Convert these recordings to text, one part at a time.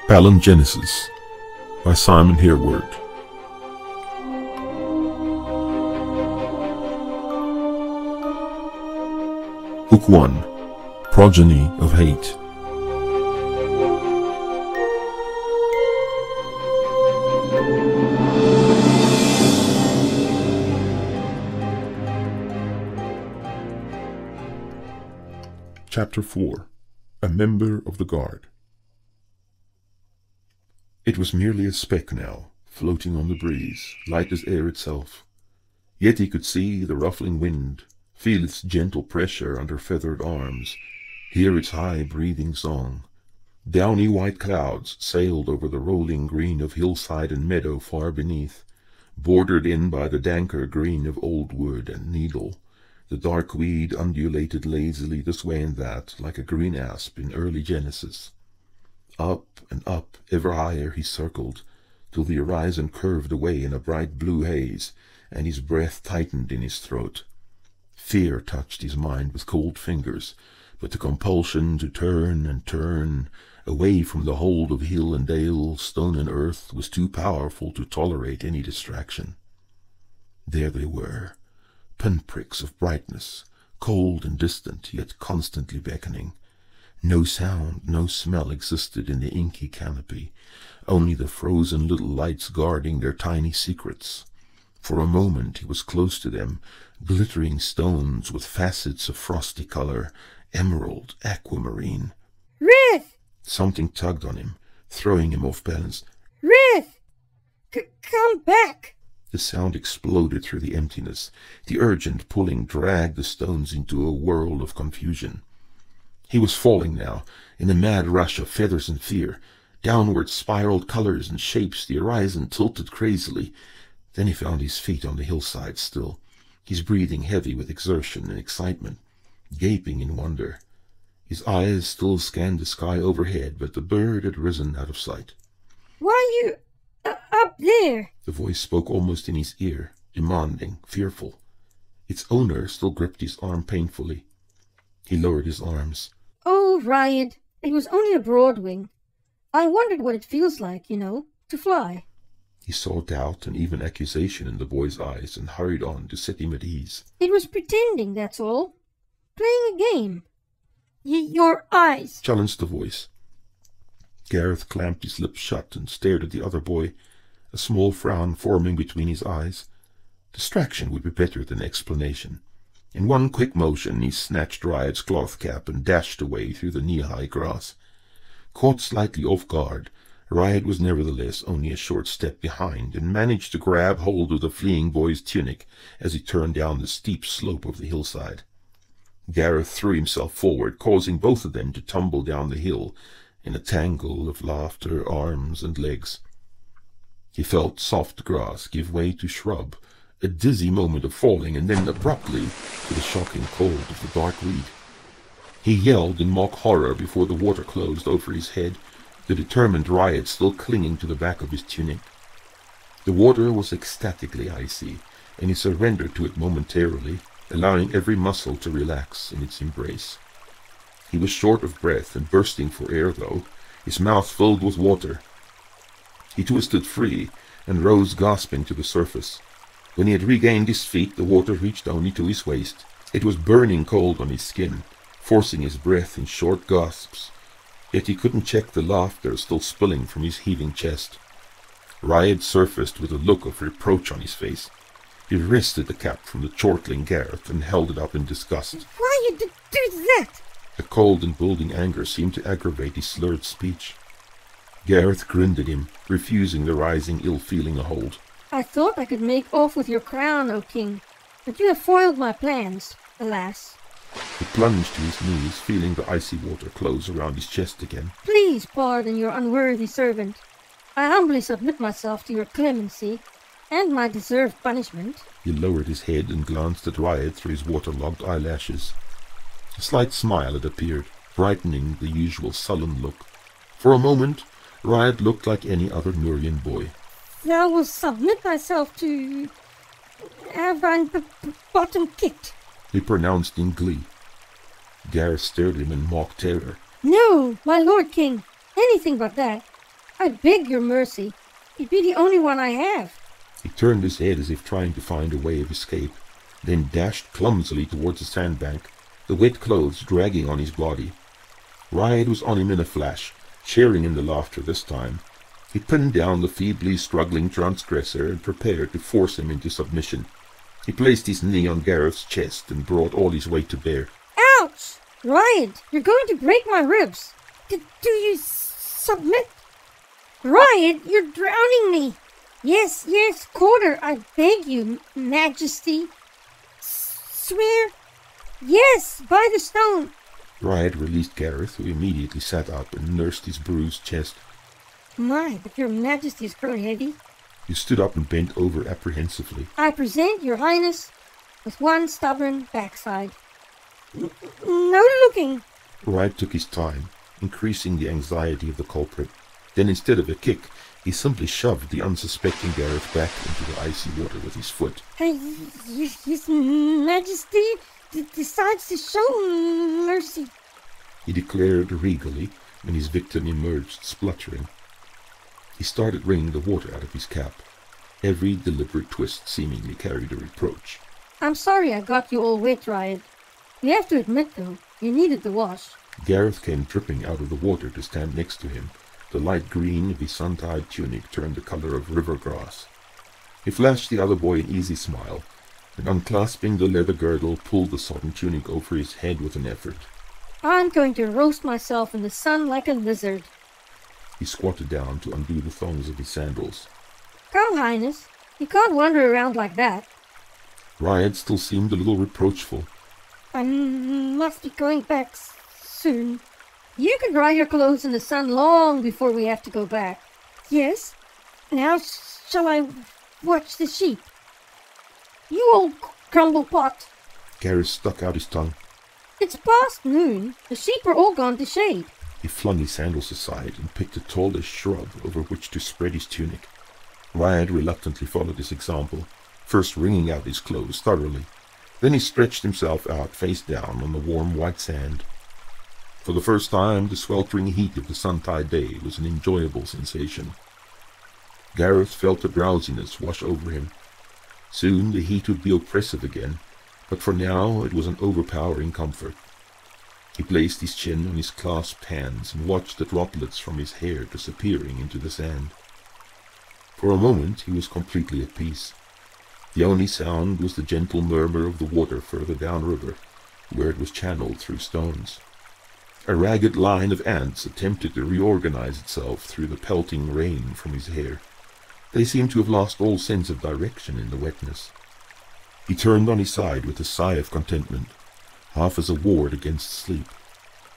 Palingenesis by Simon Hereward. Book 1. Progeny of Hate. Chapter 4. A Member of the Guard. It was merely a speck now, floating on the breeze, light as air itself. Yet he could see the ruffling wind, feel its gentle pressure under feathered arms, hear its high breathing song. Downy white clouds sailed over the rolling green of hillside and meadow far beneath, bordered in by the danker green of old wood and needle. The dark weed undulated lazily this way and that, like a green asp in early Genesis. Up and up, ever higher he circled, till the horizon curved away in a bright blue haze, and his breath tightened in his throat. Fear touched his mind with cold fingers, but the compulsion to turn and turn, away from the hold of hill and dale, stone and earth, was too powerful to tolerate any distraction. There they were, pinpricks of brightness, cold and distant, yet constantly beckoning. No sound, no smell existed in the inky canopy, only the frozen little lights guarding their tiny secrets. For a moment he was close to them, glittering stones with facets of frosty color, emerald, aquamarine. Rith! Something tugged on him, throwing him off balance. Rith! Come back! The sound exploded through the emptiness. The urgent pulling dragged the stones into a whirl of confusion. He was falling now, in a mad rush of feathers and fear. Downward spiraled colors and shapes, the horizon tilted crazily. Then he found his feet on the hillside still, his breathing heavy with exertion and excitement, gaping in wonder. His eyes still scanned the sky overhead, but the bird had risen out of sight. Why are you up there? The voice spoke almost in his ear, demanding, fearful. Its owner still gripped his arm painfully. He lowered his arms. Oh, Riot, it was only a broadwing. I wondered what it feels like, to fly. He saw doubt and even accusation in the boy's eyes and hurried on to set him at ease. It was pretending, that's all. Playing a game. Your eyes, challenged the voice. Gareth clamped his lips shut and stared at the other boy, a small frown forming between his eyes. Distraction would be better than explanation. In one quick motion he snatched Riot's cloth cap and dashed away through the knee-high grass. Caught slightly off guard, Riot was nevertheless only a short step behind, and managed to grab hold of the fleeing boy's tunic as he turned down the steep slope of the hillside. Gareth threw himself forward, causing both of them to tumble down the hill in a tangle of laughter, arms, and legs. He felt soft grass give way to shrub, a dizzy moment of falling, and then abruptly to the shocking cold of the dark weed. He yelled in mock horror before the water closed over his head, the determined Riot still clinging to the back of his tunic. The water was ecstatically icy, and he surrendered to it momentarily, allowing every muscle to relax in its embrace. He was short of breath and bursting for air, though, his mouth filled with water. He twisted free and rose gasping to the surface. When he had regained his feet, the water reached only to his waist. It was burning cold on his skin, forcing his breath in short gasps, yet he couldn't check the laughter still spilling from his heaving chest. Riot surfaced with a look of reproach on his face. He wrested the cap from the chortling Gareth and held it up in disgust. Why you do that? A cold and building anger seemed to aggravate his slurred speech. Gareth grinned at him, refusing the rising ill-feeling a hold. I thought I could make off with your crown, O king, but you have foiled my plans, alas. He plunged to his knees, feeling the icy water close around his chest again. Please pardon your unworthy servant. I humbly submit myself to your clemency, and my deserved punishment. He lowered his head and glanced at Riot through his waterlogged eyelashes. A slight smile had appeared, brightening the usual sullen look. For a moment, Riot looked like any other Nurian boy. I will submit myself to have I bottom kicked? he pronounced in glee. Gareth stared at him in mock terror. No, my lord king, anything but that. I beg your mercy. You'd be the only one I have. He turned his head as if trying to find a way of escape, then dashed clumsily towards the sandbank, the wet clothes dragging on his body. Riot was on him in a flash, sharing in the laughter this time. He pinned down the feebly struggling transgressor and prepared to force him into submission. He placed his knee on Gareth's chest and brought all his weight to bear. Ouch! Riot, you're going to break my ribs. Do you submit? Riot, you're drowning me. Yes, quarter, I beg you, Majesty. Swear? Yes, by the stone. Riot released Gareth, who immediately sat up and nursed his bruised chest. My, but your Majesty is growing heavy. He stood up and bent over apprehensively. I present your Highness with one stubborn backside. No looking. Riot took his time, increasing the anxiety of the culprit. Then instead of a kick, he simply shoved the unsuspecting Gareth back into the icy water with his foot. His Majesty decides to show mercy, he declared regally when his victim emerged spluttering. He started wringing the water out of his cap. Every deliberate twist seemingly carried a reproach. I'm sorry I got you all wet, Riot. You have to admit, though, you needed the wash. Gareth came dripping out of the water to stand next to him. The light green of his sun-dyed tunic turned the color of river grass. He flashed the other boy an easy smile, and unclasping the leather girdle, pulled the sodden tunic over his head with an effort. I'm going to roast myself in the sun like a lizard. He squatted down to undo the thongs of his sandals. Come, Highness, you can't wander around like that. Riot still seemed a little reproachful. I must be going back soon. You can dry your clothes in the sun long before we have to go back. Yes? Now shall I watch the sheep? You old crumblepot. Gareth stuck out his tongue. It's past noon. The sheep are all gone to shade. He flung his sandals aside and picked a tallish shrub over which to spread his tunic. Riot reluctantly followed his example, first wringing out his clothes thoroughly. Then he stretched himself out face down on the warm white sand. For the first time, the sweltering heat of the sun-tide day was an enjoyable sensation. Gareth felt a drowsiness wash over him. Soon the heat would be oppressive again, but for now it was an overpowering comfort. He placed his chin on his clasped hands and watched the droplets from his hair disappearing into the sand. For a moment he was completely at peace. The only sound was the gentle murmur of the water further downriver, where it was channeled through stones. A ragged line of ants attempted to reorganize itself through the pelting rain from his hair. They seemed to have lost all sense of direction in the wetness. He turned on his side with a sigh of contentment, half as a ward against sleep.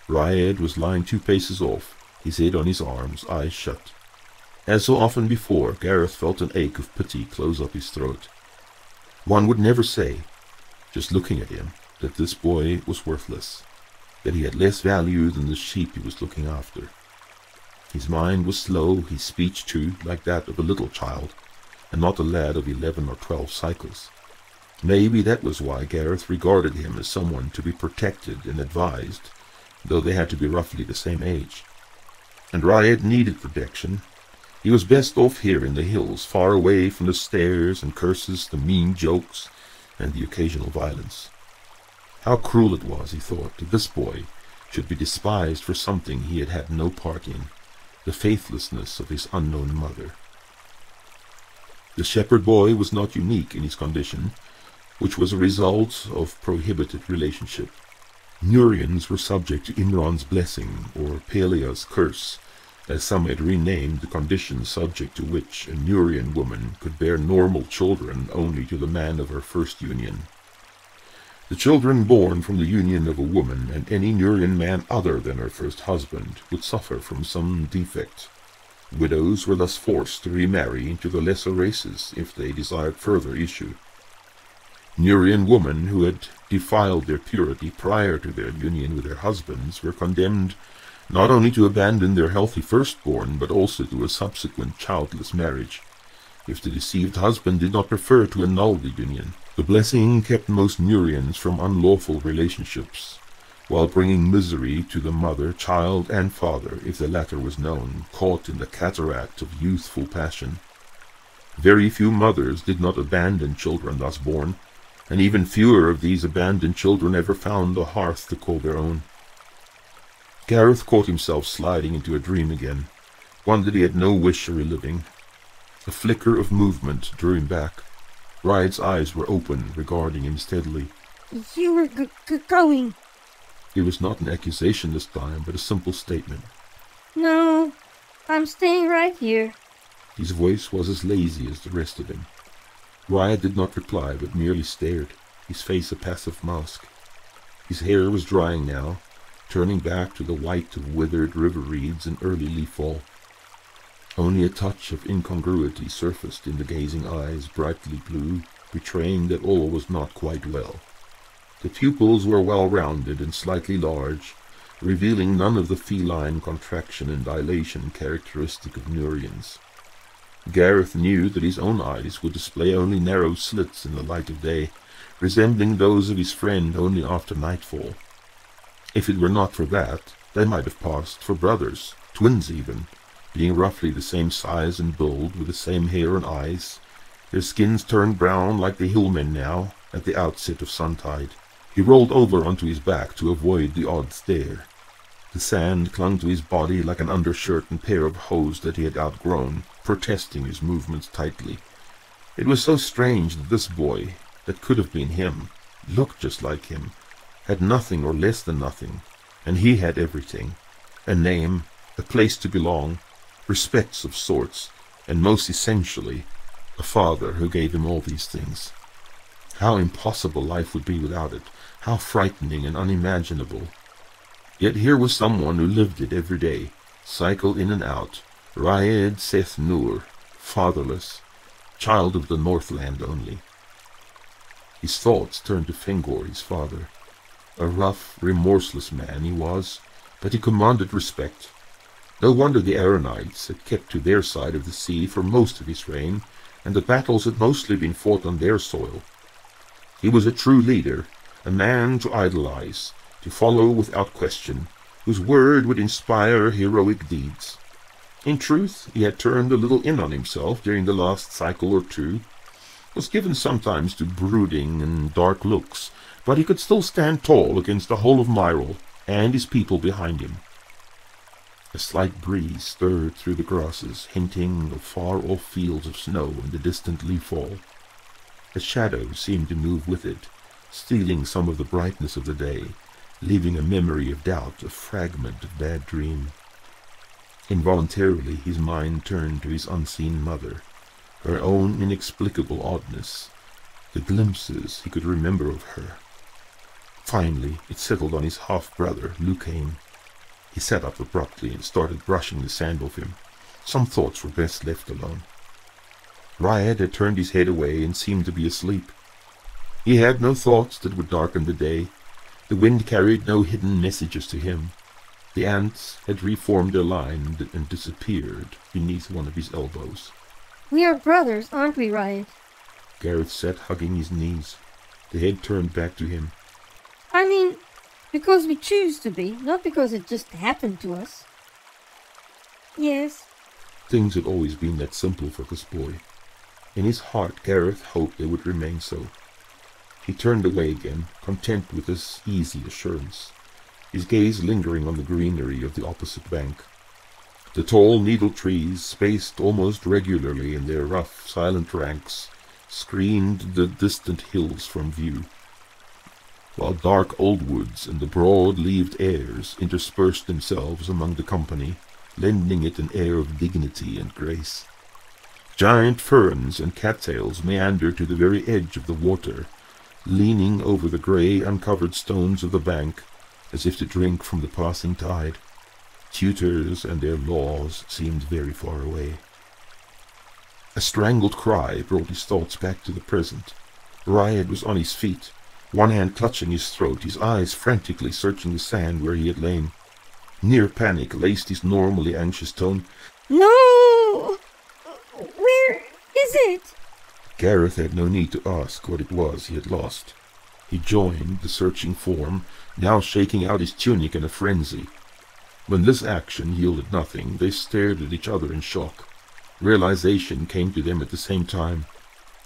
Riad was lying 2 paces off, his head on his arms, eyes shut. As so often before, Gareth felt an ache of pity close up his throat. One would never say, just looking at him, that this boy was worthless, that he had less value than the sheep he was looking after. His mind was slow, his speech too, like that of a little child, and not a lad of 11 or 12 cycles. Maybe that was why Gareth regarded him as someone to be protected and advised, though they had to be roughly the same age. And Riad needed protection. He was best off here in the hills, far away from the stares and curses, the mean jokes, and the occasional violence. How cruel it was, he thought, that this boy should be despised for something he had had no part in, the faithlessness of his unknown mother. The shepherd boy was not unique in his condition, which was a result of prohibited relationship. Nurians were subject to Imran's blessing, or Pelea's curse, as some had renamed the condition subject to which a Nurian woman could bear normal children only to the man of her first union. The children born from the union of a woman and any Nurian man other than her first husband would suffer from some defect. Widows were thus forced to remarry into the lesser races if they desired further issue. Nurian women who had defiled their purity prior to their union with their husbands were condemned not only to abandon their healthy firstborn, but also to a subsequent childless marriage. if the deceived husband did not prefer to annul the union. The blessing kept most Nurians from unlawful relationships, while bringing misery to the mother, child, and father, if the latter was known, caught in the cataract of youthful passion. Very few mothers did not abandon children thus born, and even fewer of these abandoned children ever found a hearth to call their own. Gareth caught himself sliding into a dream again, one that he had no wish of reliving. A flicker of movement drew him back. Riot's eyes were open, regarding him steadily. You were going. It was not an accusation this time, but a simple statement. No, I'm staying right here. His voice was as lazy as the rest of him. Riot did not reply, but merely stared, his face a passive mask. His hair was drying now, turning back to the white of withered river reeds in early leaf fall. Only a touch of incongruity surfaced in the gazing eyes, brightly blue, betraying that all was not quite well. The pupils were well-rounded and slightly large, revealing none of the feline contraction and dilation characteristic of Nurians. Gareth knew that his own eyes would display only narrow slits in the light of day, resembling those of his friend only after nightfall. If it were not for that, they might have passed for brothers, twins even, being roughly the same size and build, with the same hair and eyes, their skins turned brown like the hillmen now, at the outset of suntide. He rolled over onto his back to avoid the odd stare. The sand clung to his body like an undershirt and pair of hose that he had outgrown, protesting his movements tightly. It was so strange that this boy, that could have been him, looked just like him, had nothing or less than nothing, and he had everything. A name, a place to belong, respects of sorts, and most essentially, a father who gave him all these things. How impossible life would be without it, how frightening and unimaginable. Yet here was someone who lived it every day, cycled in and out, Raed Seth Nur, fatherless, child of the Northland only. His thoughts turned to Fengor, his father. A rough, remorseless man he was, but he commanded respect. No wonder the Aaronites had kept to their side of the sea for most of his reign, and the battles had mostly been fought on their soil. He was a true leader, a man to idolize, to follow without question, whose word would inspire heroic deeds. In truth, he had turned a little in on himself during the last cycle or two, was given sometimes to brooding and dark looks, but he could still stand tall against the whole of Myril and his people behind him. A slight breeze stirred through the grasses, hinting of far-off fields of snow and the distant leaf-fall. A shadow seemed to move with it, stealing some of the brightness of the day, leaving a memory of doubt, a fragment of bad dream. Involuntarily his mind turned to his unseen mother, her own inexplicable oddness, the glimpses he could remember of her. Finally it settled on his half-brother, Lucain. He sat up abruptly and started brushing the sand off him. Some thoughts were best left alone. Riot had turned his head away and seemed to be asleep. He had no thoughts that would darken the day. The wind carried no hidden messages to him. The ants had reformed their line and disappeared beneath one of his elbows. We are brothers, aren't we, Riot? Gareth sat hugging his knees. The head turned back to him. I mean, because we choose to be, not because it just happened to us. Yes. Things had always been that simple for this boy. In his heart, Gareth hoped they would remain so. He turned away again, content with this easy assurance, his gaze lingering on the greenery of the opposite bank. The tall needle trees, spaced almost regularly in their rough, silent ranks, screened the distant hills from view, while dark old woods and the broad-leaved airs interspersed themselves among the company, lending it an air of dignity and grace. Giant ferns and cattails meandered to the very edge of the water, leaning over the grey, uncovered stones of the bank, as if to drink from the passing tide. Tutors and their laws seemed very far away. A strangled cry brought his thoughts back to the present. Riot was on his feet, one hand clutching his throat, his eyes frantically searching the sand where he had lain. Near panic laced his normally anxious tone. No! Where is it? Gareth had no need to ask what it was he had lost. He joined the searching form, now shaking out his tunic in a frenzy. When this action yielded nothing, they stared at each other in shock. Realization came to them at the same time.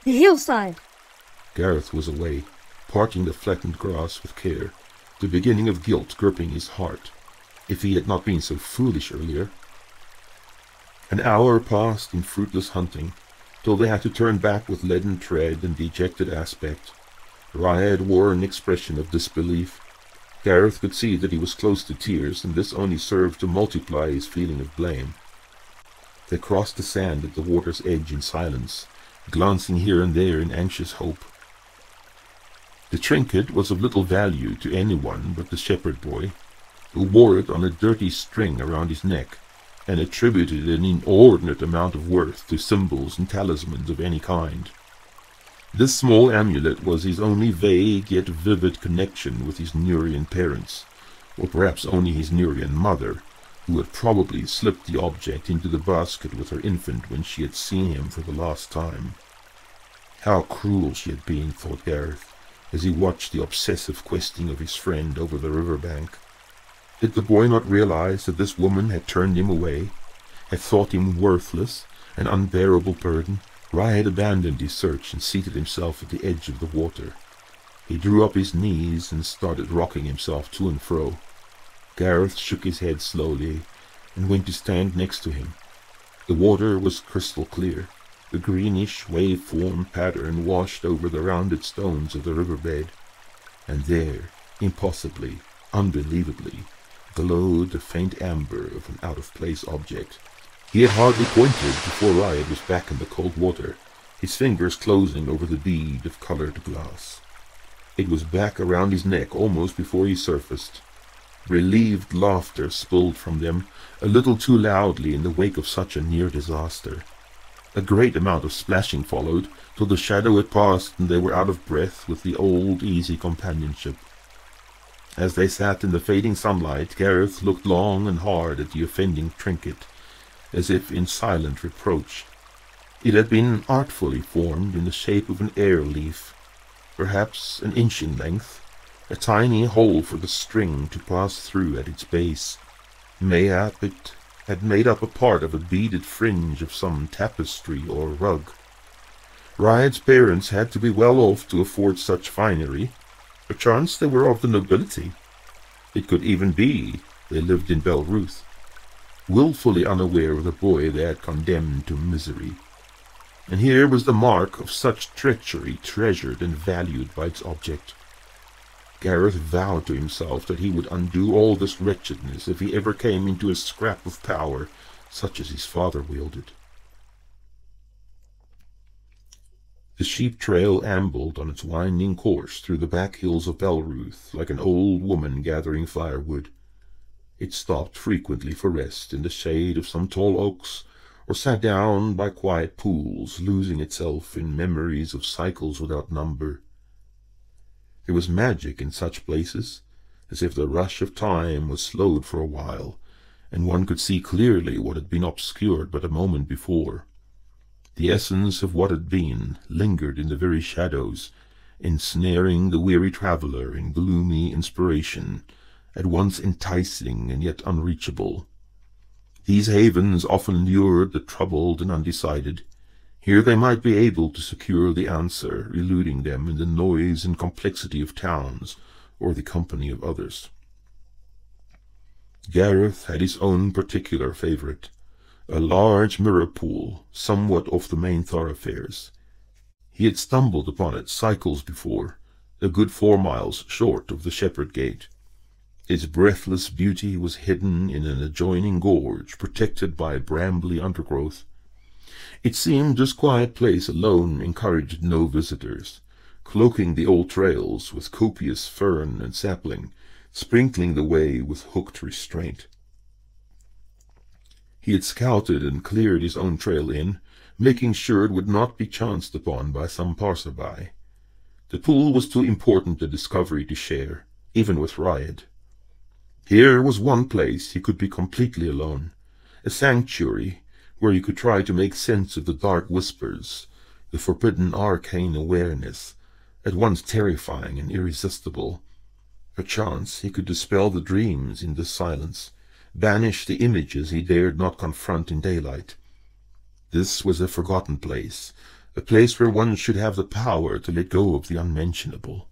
The hillside. Gareth was away, parting the flattened grass with care, the beginning of guilt gripping his heart. If he had not been so foolish earlier. An hour passed in fruitless hunting, till they had to turn back with leaden tread and dejected aspect. Riad wore an expression of disbelief. Gareth could see that he was close to tears, and this only served to multiply his feeling of blame. They crossed the sand at the water's edge in silence, glancing here and there in anxious hope. The trinket was of little value to anyone but the shepherd boy, who wore it on a dirty string around his neck, and attributed an inordinate amount of worth to symbols and talismans of any kind. This small amulet was his only vague yet vivid connection with his Nurian parents, or perhaps only his Nurian mother, who had probably slipped the object into the basket with her infant when she had seen him for the last time. How cruel she had been, thought Gareth, as he watched the obsessive questing of his friend over the river bank. Did the boy not realize that this woman had turned him away, had thought him worthless, an unbearable burden? Riad abandoned his search and seated himself at the edge of the water. He drew up his knees and started rocking himself to and fro. Gareth shook his head slowly and went to stand next to him. The water was crystal clear. The greenish wave-form pattern washed over the rounded stones of the riverbed. And there, impossibly, unbelievably, glowed the faint amber of an out-of-place object. He had hardly pointed before Riad was back in the cold water, his fingers closing over the bead of colored glass. It was back around his neck almost before he surfaced. Relieved laughter spilled from them, a little too loudly in the wake of such a near disaster. A great amount of splashing followed, till the shadow had passed and they were out of breath with the old easy companionship. As they sat in the fading sunlight, Gareth looked long and hard at the offending trinket, as if in silent reproach. It had been artfully formed in the shape of an air leaf, perhaps an inch in length, a tiny hole for the string to pass through at its base. Mayhap it had made up a part of a beaded fringe of some tapestry or rug. Riad's parents had to be well off to afford such finery. Perchance they were of the nobility. It could even be they lived in Belruth, willfully unaware of the boy they had condemned to misery. And here was the mark of such treachery treasured and valued by its object. Gareth vowed to himself that he would undo all this wretchedness if he ever came into a scrap of power such as his father wielded. The sheep trail ambled on its winding course through the back hills of Belruth like an old woman gathering firewood. It stopped frequently for rest in the shade of some tall oaks, or sat down by quiet pools, losing itself in memories of cycles without number. There was magic in such places, as if the rush of time was slowed for a while, and one could see clearly what had been obscured but a moment before. The essence of what had been lingered in the very shadows, ensnaring the weary traveller in gloomy inspiration, at once enticing and yet unreachable. These havens often lured the troubled and undecided. Here they might be able to secure the answer, eluding them in the noise and complexity of towns or the company of others. Gareth had his own particular favourite, a large mirror pool, somewhat off the main thoroughfares. He had stumbled upon it cycles before, a good 4 miles short of the Shepherd Gate. Its breathless beauty was hidden in an adjoining gorge, protected by brambly undergrowth. It seemed this quiet place alone encouraged no visitors, cloaking the old trails with copious fern and sapling, sprinkling the way with hooked restraint. He had scouted and cleared his own trail in, making sure it would not be chanced upon by some passer-by. The pool was too important a discovery to share, even with Riad. Here was one place he could be completely alone, a sanctuary where he could try to make sense of the dark whispers, the forbidden arcane awareness, at once terrifying and irresistible. Perchance he could dispel the dreams in this silence, banish the images he dared not confront in daylight. This was a forgotten place, a place where one should have the power to let go of the unmentionable.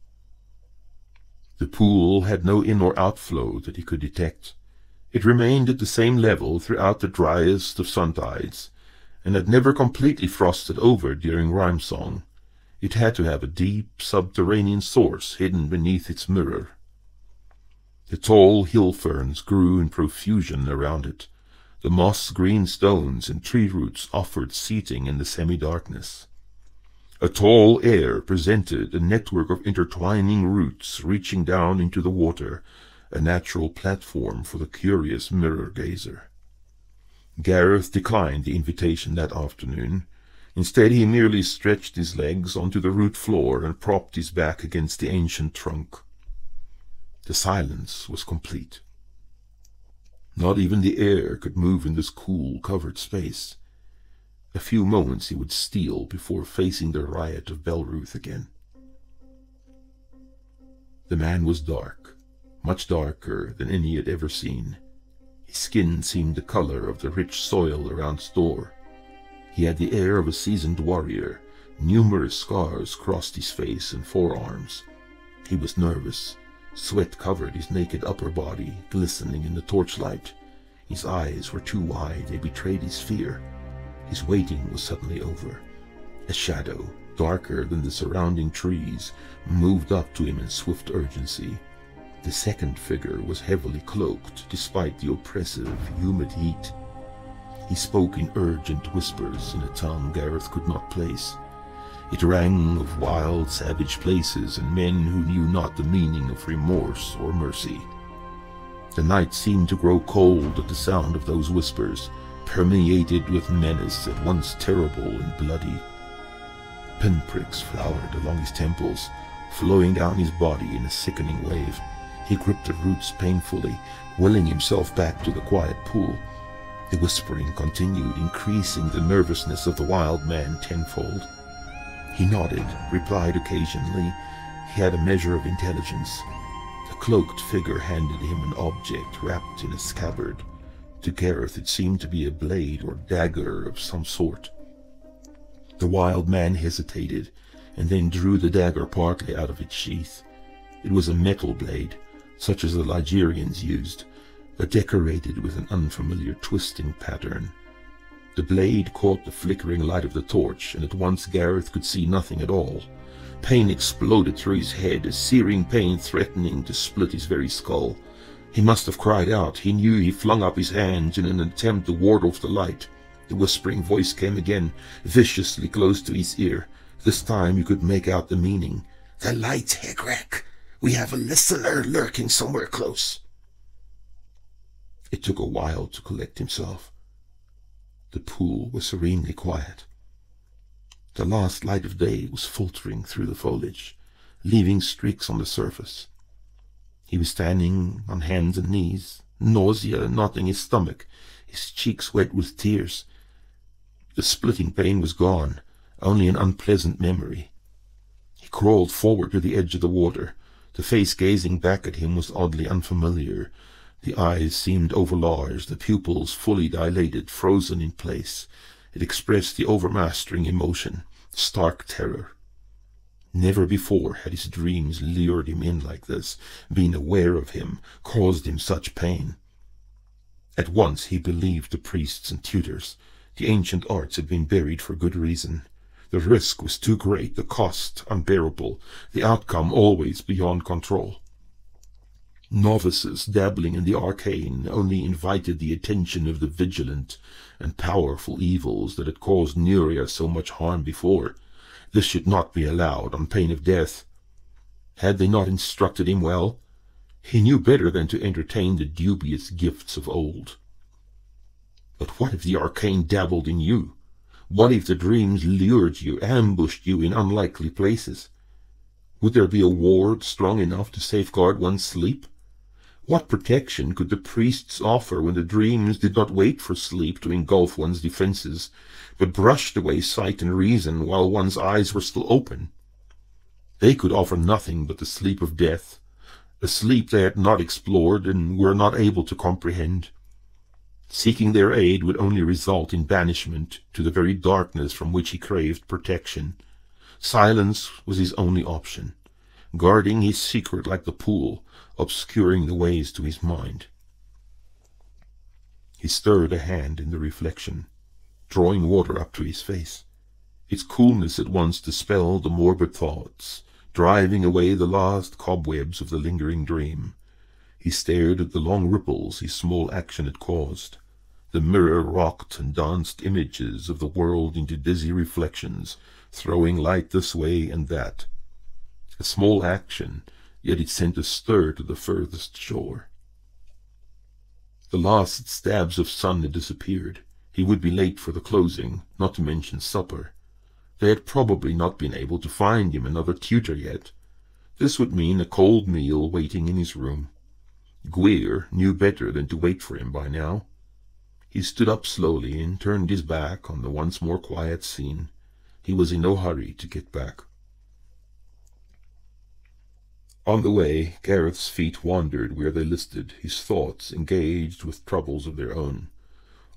The pool had no in or outflow that he could detect. It remained at the same level throughout the driest of suntides, and had never completely frosted over during rhyme song. It had to have a deep subterranean source hidden beneath its mirror. The tall hill ferns grew in profusion around it. The moss-green stones and tree roots offered seating in the semi-darkness. A tall air presented a network of intertwining roots reaching down into the water, a natural platform for the curious mirror-gazer. Gareth declined the invitation that afternoon. Instead, he merely stretched his legs onto the root floor and propped his back against the ancient trunk. The silence was complete. Not even the air could move in this cool, covered space. A few moments he would steal before facing the riot of Belruth again. The man was dark, much darker than any he had ever seen. His skin seemed the color of the rich soil around Store. He had the air of a seasoned warrior. Numerous scars crossed his face and forearms. He was nervous. Sweat covered his naked upper body, glistening in the torchlight. His eyes were too wide, they betrayed his fear. His waiting was suddenly over. A shadow, darker than the surrounding trees, moved up to him in swift urgency. The second figure was heavily cloaked, despite the oppressive, humid heat. He spoke in urgent whispers in a tongue Gareth could not place. It rang of wild, savage places and men who knew not the meaning of remorse or mercy. The night seemed to grow cold at the sound of those whispers, permeated with menace at once terrible and bloody. Pinpricks flowered along his temples, flowing down his body in a sickening wave. He gripped the roots painfully, willing himself back to the quiet pool. The whispering continued, increasing the nervousness of the wild man tenfold. He nodded, replied occasionally. He had a measure of intelligence. The cloaked figure handed him an object wrapped in a scabbard. To Gareth it seemed to be a blade or dagger of some sort. The wild man hesitated, and then drew the dagger partly out of its sheath. It was a metal blade, such as the Ligurians used, but decorated with an unfamiliar twisting pattern. The blade caught the flickering light of the torch, and at once Gareth could see nothing at all. Pain exploded through his head, a searing pain threatening to split his very skull. He must have cried out. He knew. He flung up his hands in an attempt to ward off the light. The whispering voice came again, viciously close to his ear. This time he could make out the meaning. "The light, Hegrek! We have a listener lurking somewhere close." It took a while to collect himself. The pool was serenely quiet. The last light of day was filtering through the foliage, leaving streaks on the surface. He was standing on hands and knees, nausea knotting his stomach, his cheeks wet with tears. The splitting pain was gone, only an unpleasant memory. He crawled forward to the edge of the water. The face gazing back at him was oddly unfamiliar. The eyes seemed overlarge, the pupils fully dilated, frozen in place. It expressed the overmastering emotion, stark terror. Never before had his dreams lured him in like this, been aware of him, caused him such pain. At once he believed the priests and tutors. The ancient arts had been buried for good reason. The risk was too great, the cost unbearable, the outcome always beyond control. Novices dabbling in the arcane only invited the attention of the vigilant and powerful evils that had caused Nuria so much harm before. This should not be allowed on pain of death. Had they not instructed him well? He knew better than to entertain the dubious gifts of old. But what if the arcane dabbled in you? What if the dreams lured you, ambushed you in unlikely places? Would there be a ward strong enough to safeguard one's sleep? What protection could the priests offer when the dreams did not wait for sleep to engulf one's defenses, but brushed away sight and reason while one's eyes were still open? They could offer nothing but the sleep of death, a sleep they had not explored and were not able to comprehend. Seeking their aid would only result in banishment to the very darkness from which he craved protection. Silence was his only option, guarding his secret like the pool, obscuring the ways to his mind. He stirred a hand in the reflection, drawing water up to his face. Its coolness at once dispelled the morbid thoughts, driving away the last cobwebs of the lingering dream. He stared at the long ripples his small action had caused. The mirror rocked and danced images of the world into dizzy reflections, throwing light this way and that. A small action, yet it sent a stir to the furthest shore. The last stabs of sun had disappeared. He would be late for the closing, not to mention supper. They had probably not been able to find him another tutor yet. This would mean a cold meal waiting in his room. Gwir knew better than to wait for him by now. He stood up slowly and turned his back on the once more quiet scene. He was in no hurry to get back. On the way, Gareth's feet wandered where they listed, his thoughts engaged with troubles of their own.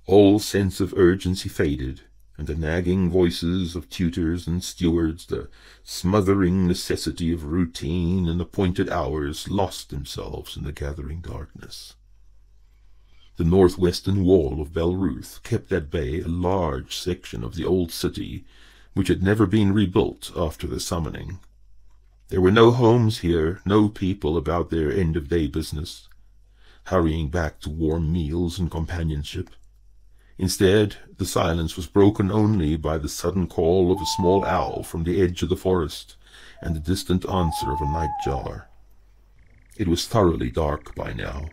All sense of urgency faded, and the nagging voices of tutors and stewards, the smothering necessity of routine and appointed hours lost themselves in the gathering darkness. The northwestern wall of Belruth kept at bay a large section of the old city, which had never been rebuilt after the summoning. There were no homes here, no people about their end-of-day business, hurrying back to warm meals and companionship. Instead, the silence was broken only by the sudden call of a small owl from the edge of the forest, and the distant answer of a night-jar. It was thoroughly dark by now,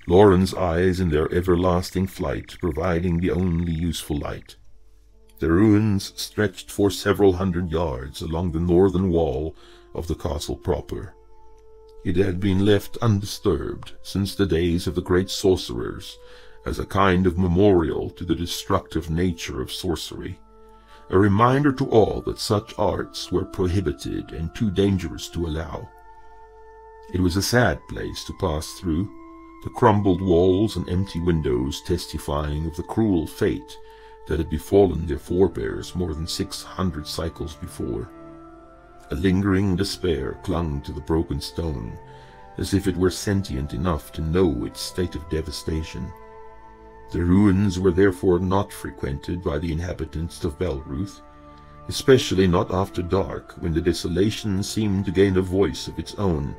Lauren's eyes in their everlasting flight providing the only useful light. The ruins stretched for several hundred yards along the northern wall of the castle proper. It had been left undisturbed since the days of the great sorcerers, as a kind of memorial to the destructive nature of sorcery, a reminder to all that such arts were prohibited and too dangerous to allow. It was a sad place to pass through, the crumbled walls and empty windows testifying of the cruel fate that had befallen their forebears more than 600 cycles before. A lingering despair clung to the broken stone, as if it were sentient enough to know its state of devastation. The ruins were therefore not frequented by the inhabitants of Belruth, especially not after dark, when the desolation seemed to gain a voice of its own,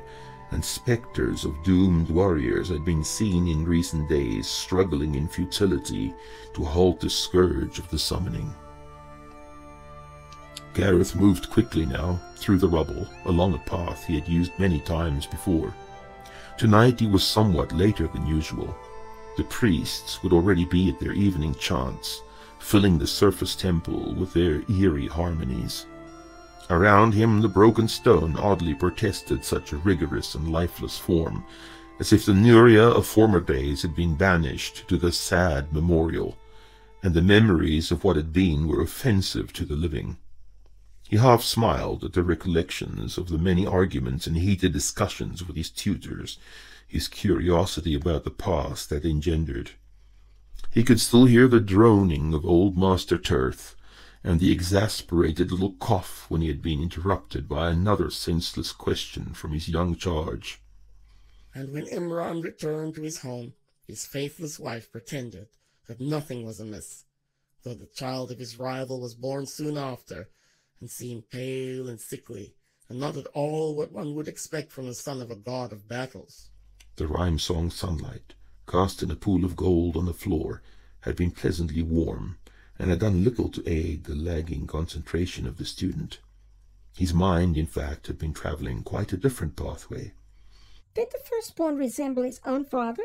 and specters of doomed warriors had been seen in recent days struggling in futility to halt the scourge of the summoning. Gareth moved quickly now, through the rubble, along a path he had used many times before. Tonight he was somewhat later than usual. The priests would already be at their evening chants, filling the surface temple with their eerie harmonies. Around him the broken stone oddly protested such a rigorous and lifeless form, as if the Nuria of former days had been banished to the sad memorial, and the memories of what had been were offensive to the living. He half smiled at the recollections of the many arguments and heated discussions with his tutors, his curiosity about the past had engendered. He could still hear the droning of old Master Tirth, and the exasperated little cough when he had been interrupted by another senseless question from his young charge. And when Imran returned to his home, his faithless wife pretended that nothing was amiss, though the child of his rival was born soon after, and seemed pale and sickly, and not at all what one would expect from the son of a god of battles. The rhyme-song sunlight, cast in a pool of gold on the floor, had been pleasantly warm, and had done little to aid the lagging concentration of the student. His mind, in fact, had been travelling quite a different pathway. Did the firstborn resemble his own father?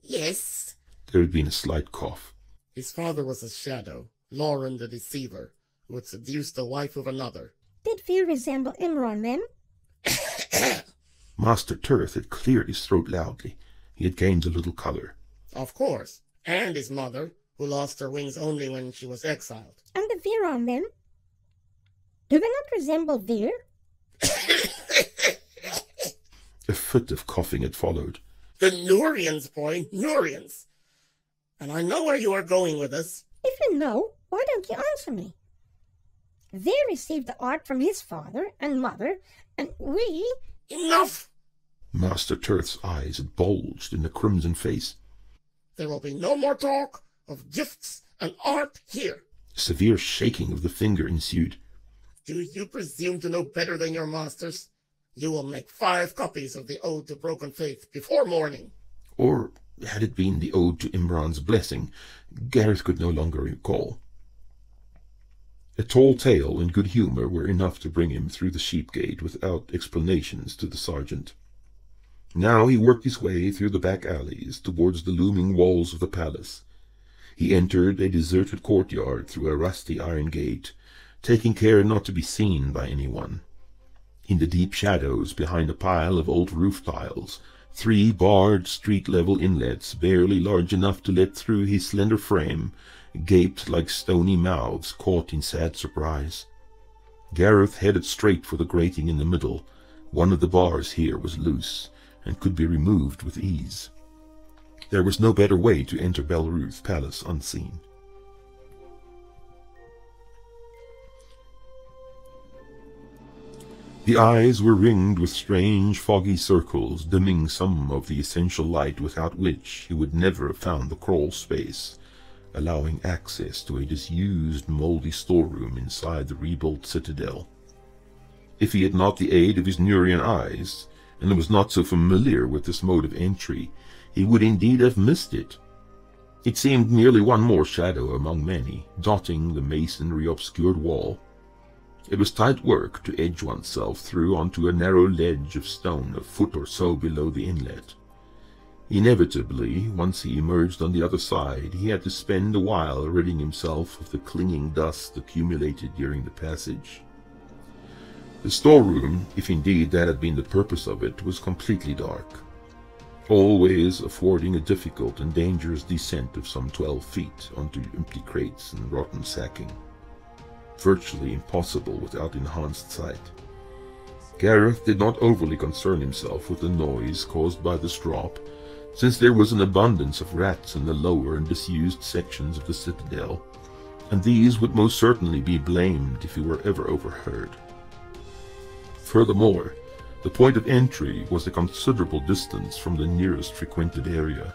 Yes. There had been a slight cough. His father was a shadow, Lauren the deceiver, who had seduced the wife of another. Did Vir resemble Imran then? Master Tirth had cleared his throat loudly. He had gained a little color. Of course, and his mother, who lost her wings only when she was exiled. And the veer on them? Do they not resemble veer? A fit of coughing had followed. The Nurians, boy, Nurians. And I know where you are going with this. If you know, why don't you answer me? Veer received the art from his father and mother, and we... Enough! Master Tirth's eyes had bulged in a crimson face. There will be no more talk of gifts and art here. A severe shaking of the finger ensued. Do you presume to know better than your masters? You will make 5 copies of the Ode to Broken Faith before morning. Or had it been the Ode to Imran's Blessing? Gareth could no longer recall. A tall tale and good humour were enough to bring him through the sheep gate without explanations to the sergeant. Now he worked his way through the back alleys towards the looming walls of the palace. He entered a deserted courtyard through a rusty iron gate, taking care not to be seen by anyone. In the deep shadows behind a pile of old roof tiles, 3 barred street-level inlets, barely large enough to let through his slender frame, gaped like stony mouths caught in sad surprise. Gareth headed straight for the grating in the middle. One of the bars here was loose, and could be removed with ease. There was no better way to enter Belruth Palace unseen. The eyes were ringed with strange foggy circles, dimming some of the essential light without which he would never have found the crawl space, allowing access to a disused, mouldy storeroom inside the rebuilt citadel. If he had not the aid of his Nurian eyes, and was not so familiar with this mode of entry, he would indeed have missed it. It seemed merely one more shadow among many, dotting the masonry-obscured wall. It was tight work to edge oneself through onto a narrow ledge of stone a foot or so below the inlet. Inevitably, once he emerged on the other side, he had to spend a while ridding himself of the clinging dust accumulated during the passage. The storeroom, if indeed that had been the purpose of it, was completely dark, always affording a difficult and dangerous descent of some 12 feet onto empty crates and rotten sacking. Virtually impossible without enhanced sight. Gareth did not overly concern himself with the noise caused by this drop, since there was an abundance of rats in the lower and disused sections of the citadel, and these would most certainly be blamed if he were ever overheard. Furthermore, the point of entry was a considerable distance from the nearest frequented area.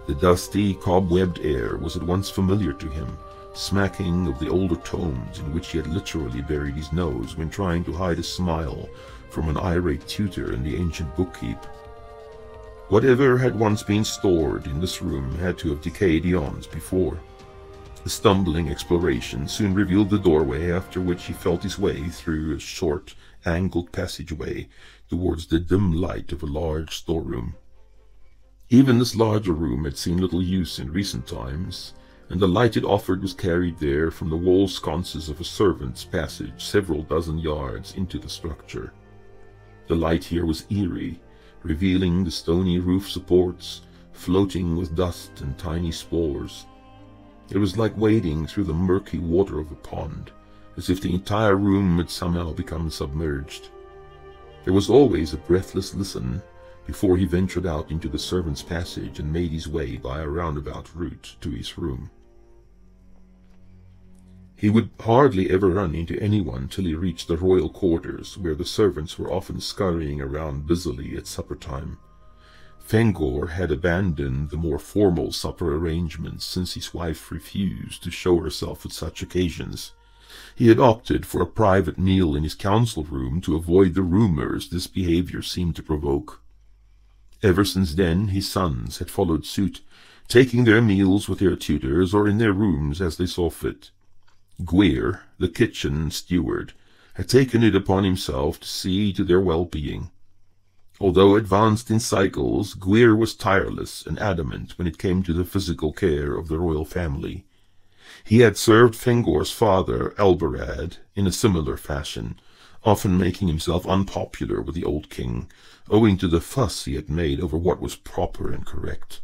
The dusty, cobwebbed air was at once familiar to him, smacking of the older tomes in which he had literally buried his nose when trying to hide a smile from an irate tutor in the ancient bookkeep. Whatever had once been stored in this room had to have decayed eons before. A stumbling exploration soon revealed the doorway, after which he felt his way through a short, angled passageway towards the dim light of a large storeroom. Even this larger room had seen little use in recent times, and the light it offered was carried there from the wall sconces of a servant's passage several dozen yards into the structure. The light here was eerie, revealing the stony roof supports, floating with dust and tiny spores. It was like wading through the murky water of a pond, as if the entire room had somehow become submerged. There was always a breathless listen before he ventured out into the servant's passage and made his way by a roundabout route to his room. He would hardly ever run into anyone till he reached the royal quarters, where the servants were often scurrying around busily at supper time. Fengor had abandoned the more formal supper arrangements since his wife refused to show herself at such occasions. He had opted for a private meal in his council room to avoid the rumors this behavior seemed to provoke. Ever since then, his sons had followed suit, taking their meals with their tutors or in their rooms as they saw fit. Gwir, the kitchen steward, had taken it upon himself to see to their well-being. Although advanced in cycles, Gwir was tireless and adamant when it came to the physical care of the royal family. He had served Fengor's father, Elberad, in a similar fashion, often making himself unpopular with the old king, owing to the fuss he had made over what was proper and correct.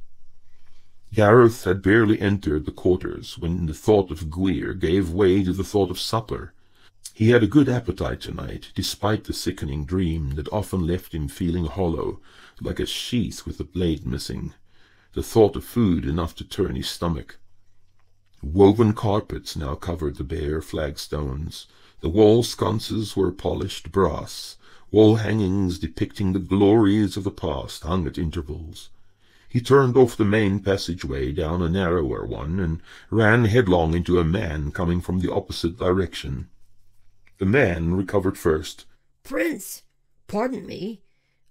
Gareth had barely entered the quarters when the thought of Gwir gave way to the thought of supper. He had a good appetite tonight, despite the sickening dream that often left him feeling hollow, like a sheath with the blade missing. The thought of food enough to turn his stomach. Woven carpets now covered the bare flagstones. The wall sconces were polished brass. Wall hangings depicting the glories of the past hung at intervals. He turned off the main passageway down a narrower one and ran headlong into a man coming from the opposite direction. The man recovered first. "Prince, pardon me.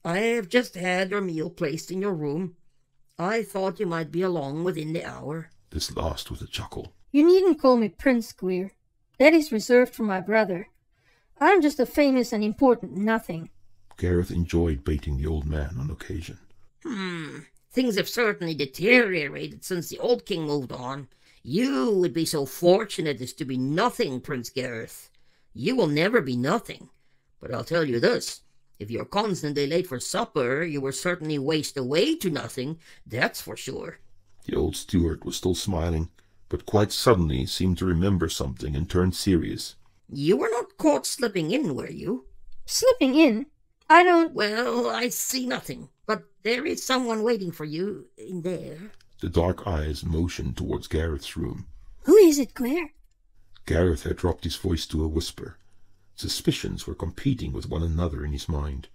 I have just had your meal placed in your room. I thought you might be along within the hour." This last with a chuckle. You needn't call me Prince, Gwir. That is reserved for my brother. I'm just a famous and important nothing. Gareth enjoyed baiting the old man on occasion. Things have certainly deteriorated since the old king moved on. You would be so fortunate as to be nothing, Prince Gareth. You will never be nothing. But I'll tell you this. If you're constantly late for supper, you will certainly waste away to nothing, that's for sure. The old steward was still smiling, but quite suddenly seemed to remember something and turned serious. You were not caught slipping in, were you? Slipping in? I don't... Well, I see nothing, but there is someone waiting for you in there. The dark eyes motioned towards Gareth's room. Who is it, Gwir? Gareth had dropped his voice to a whisper. Suspicions were competing with one another in his mind.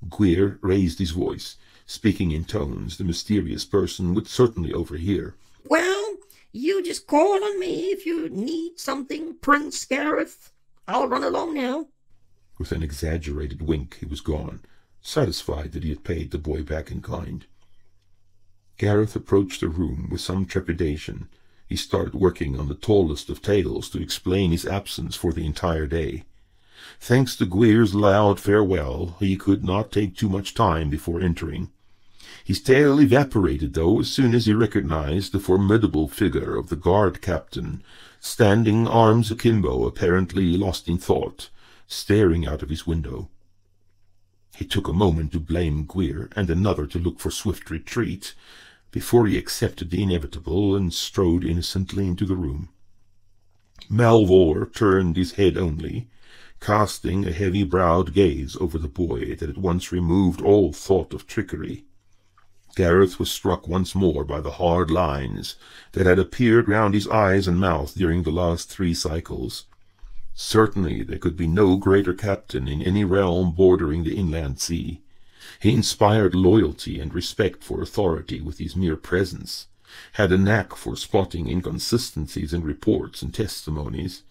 Gwir raised his voice, speaking in tones the mysterious person would certainly overhear. Well, you just call on me if you need something, Prince Gareth. I'll run along now. With an exaggerated wink, he was gone, satisfied that he had paid the boy back in kind. Gareth approached the room with some trepidation. He started working on the tallest of tales to explain his absence for the entire day. Thanks to Gwir's loud farewell, he could not take too much time before entering. His tale evaporated, though, as soon as he recognized the formidable figure of the guard captain, standing arms akimbo, apparently lost in thought, staring out of his window. He took a moment to blame Gwir and another to look for swift retreat, before he accepted the inevitable and strode innocently into the room. Malvor turned his head only, casting a heavy-browed gaze over the boy that at once removed all thought of trickery. Gareth was struck once more by the hard lines that had appeared round his eyes and mouth during the last 3 cycles. Certainly there could be no greater captain in any realm bordering the inland sea. He inspired loyalty and respect for authority with his mere presence, had a knack for spotting inconsistencies in reports and testimonies,